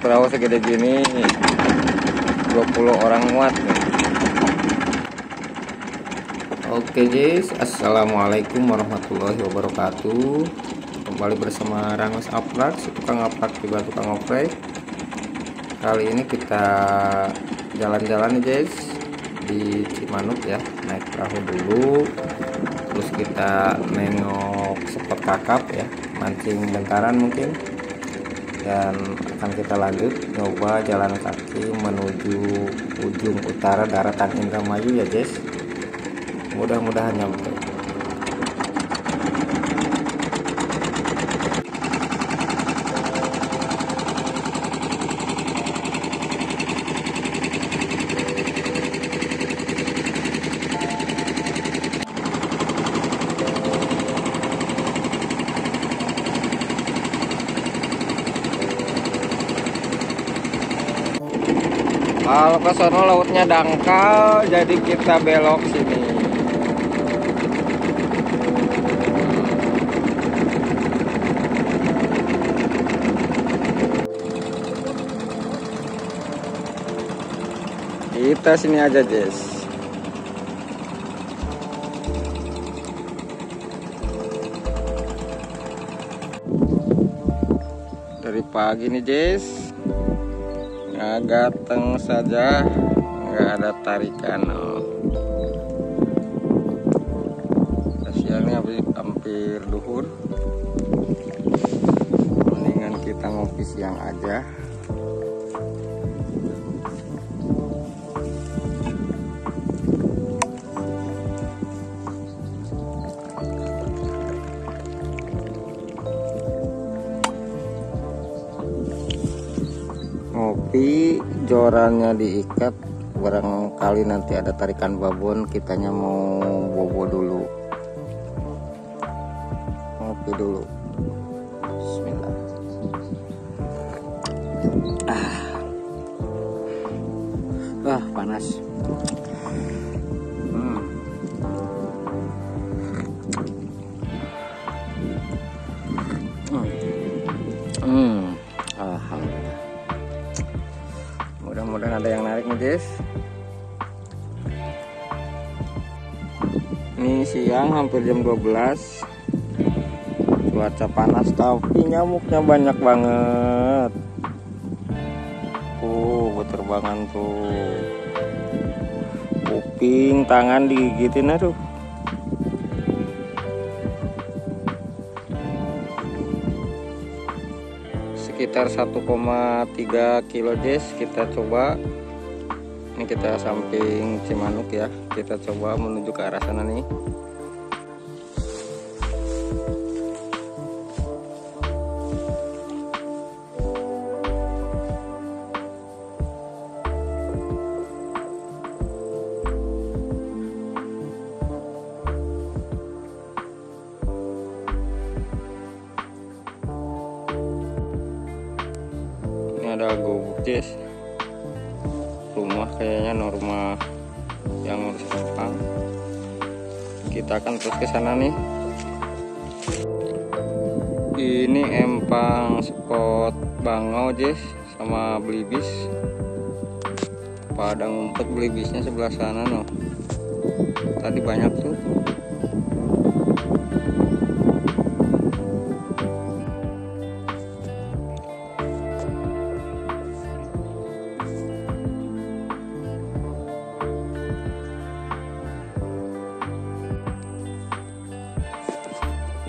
Perahu segede gini 20 orang muat nih. Oke guys, assalamualaikum warahmatullahi wabarakatuh. Kembali bersama Rangus Uprak, si tukang uprak juga tukang oprek. Kali ini kita jalan-jalan nih guys di Cimanuk ya, naik perahu dulu, terus kita nengok spot kakap ya, mancing bentaran mungkin, dan akan kita lanjut coba jalan kaki menuju ujung utara daratan Indramayu ya guys. Mudah-mudahan nyampe. Kalau ke sono lautnya dangkal, jadi kita belok sini. Kita sini aja, Jess. Dari pagi nih, Jess. Gateng saja, nggak ada tarikan. Siangnya hampir duhur, mendingan kita ngopi siang aja. Ngopi, jorannya diikat, barangkali nanti ada tarikan babon, kitanya mau bobo dulu. Ngopi dulu. Bismillah. Panas. Alhamdulillah. Mudah-mudahan ada yang narik nih guys. Ini siang hampir jam 12. Cuaca panas tapi nyamuknya banyak banget. Berterbangan tuh. Kuping, tangan digigitin aduh. Sekitar 1,3 kilo guys, kita coba. Ini kita samping Cimanuk ya, kita coba menuju ke arah sana nih. Ada gubuk guys, rumah kayaknya norma yang ngurus empang. Kita akan terus ke sana nih. Ini empang spot bangau guys sama belibis. Pada ngumpet belibisnya sebelah sana noh. Tadi banyak tuh.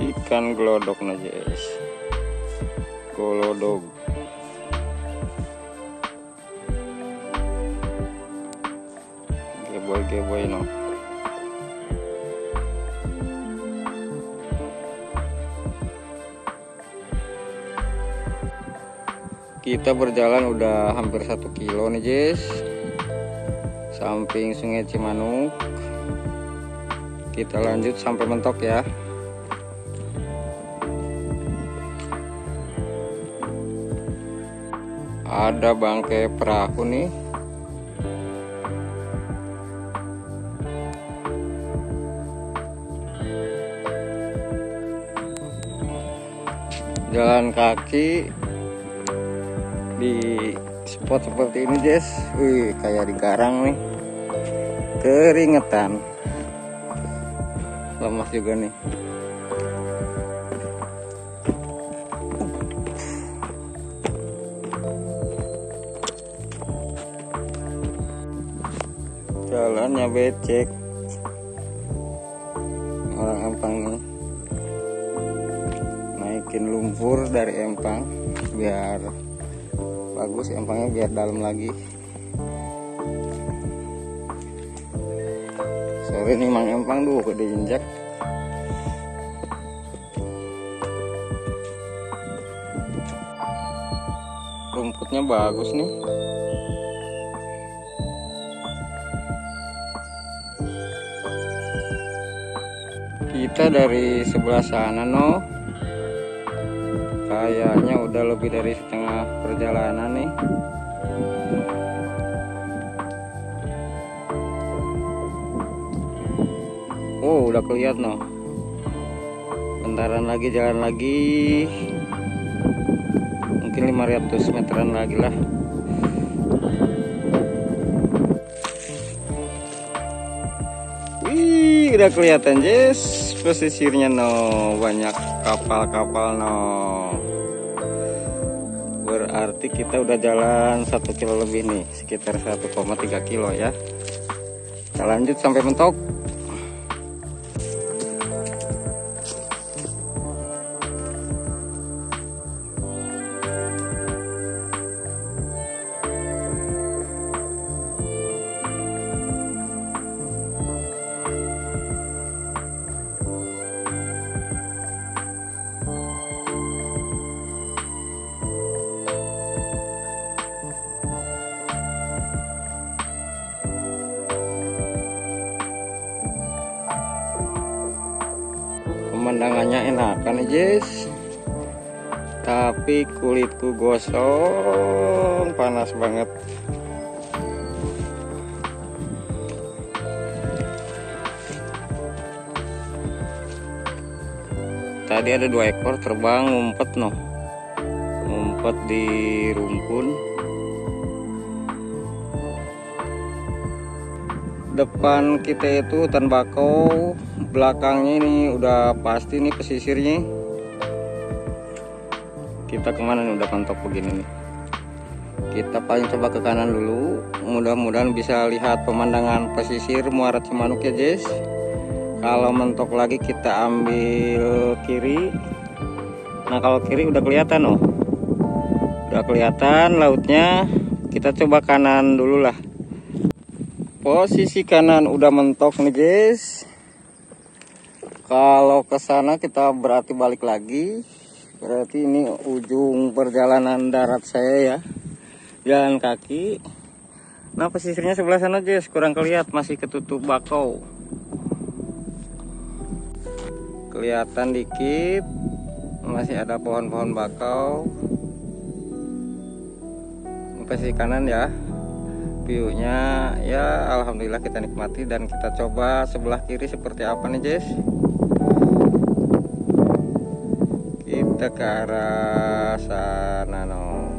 Ikan glodok nah guys, glodok. Geboy no. Kita berjalan udah hampir 1 kilo nih guys, samping Sungai Cimanuk. Kita lanjut sampai mentok ya. Ada bangkai perahu nih. Jalan kaki di spot seperti ini guys. Wih, kayak di Garang nih. Keringetan. Lemas juga nih. Jalannya becek. Orang Empang nih naikin lumpur dari empang biar bagus, empangnya biar dalam lagi. Sorry nih Mang Empang, duh udah injak. Rumputnya bagus nih. Kita dari sebelah sana no, kayaknya udah lebih dari setengah perjalanan nih. Oh, udah kelihatan no. Bentaran lagi, jalan lagi. Mungkin 500 meteran lagi lah. Wih, udah kelihatan guys pesisirnya no, banyak kapal-kapal no. Berarti kita udah jalan 1 kilo lebih nih, sekitar 1,3 kilo ya. Kita lanjut sampai mentok. Pemandangannya enakan nih guys, tapi kulitku gosong, panas banget. Tadi ada 2 ekor terbang ngumpet no, ngumpet di rumpun. Depan kita itu hutan bakau, belakangnya ini udah pasti nih pesisirnya. Kita kemana nih, udah mentok begini nih. Kita paling coba ke kanan dulu, mudah-mudahan bisa lihat pemandangan pesisir Muara Cimanuk ya guys. Kalau mentok lagi kita ambil kiri. Nah kalau kiri udah kelihatan oh, udah kelihatan lautnya. Kita coba kanan dulu lah. Posisi kanan udah mentok nih guys. Kalau ke sana kita berarti balik lagi. Berarti ini ujung perjalanan darat saya ya. Jalan kaki. Nah pesisirnya sebelah sana guys, kurang kelihatan, masih ketutup bakau. Kelihatan dikit, masih ada pohon-pohon bakau. Ini pesisir kanan ya. Viewnya ya alhamdulillah kita nikmati, dan kita coba sebelah kiri seperti apa nih guys. Kita ke arah sana no.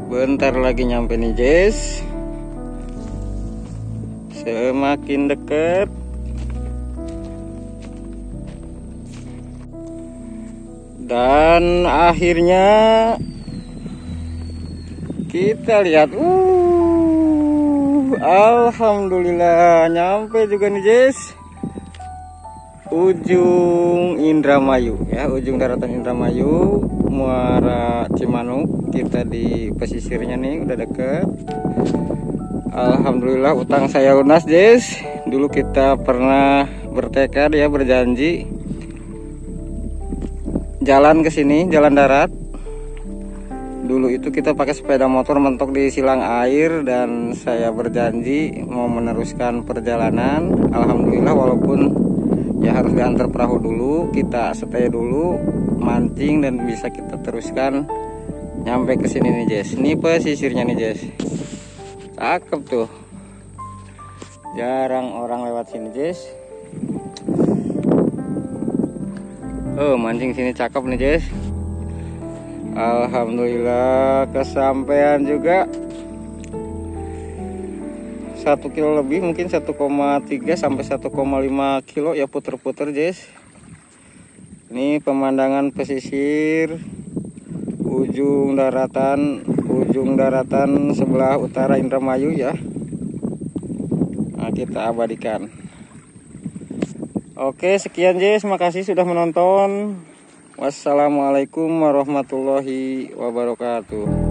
Bentar lagi nyampe nih guys. Semakin dekat dan akhirnya kita lihat, alhamdulillah nyampe juga nih guys. ujung Indramayu ya, ujung daratan Indramayu, Muara Cimanuk. Kita di pesisirnya nih, udah deket. Alhamdulillah utang saya lunas, Jess. Dulu kita pernah bertekad ya, berjanji jalan ke sini, jalan darat. Dulu itu kita pakai sepeda motor mentok di silang air, dan saya berjanji mau meneruskan perjalanan. Alhamdulillah walaupun ya harus diantar perahu dulu, kita stay dulu, mancing, dan bisa kita teruskan nyampe ke sini nih, Jess. Ini pesisirnya nih, Jess. Cakep tuh. Jarang orang lewat sini, Jess. Oh, mancing sini cakep nih, Jess. Alhamdulillah kesampaian juga. 1 kilo lebih, mungkin 1,3 sampai 1,5 kilo ya, puter-puter, Jess. Ini pemandangan pesisir ujung daratan sebelah utara Indramayu ya. Nah, kita abadikan. Oke, sekian, Jess. Makasih sudah menonton. Wassalamualaikum warahmatullahi wabarakatuh.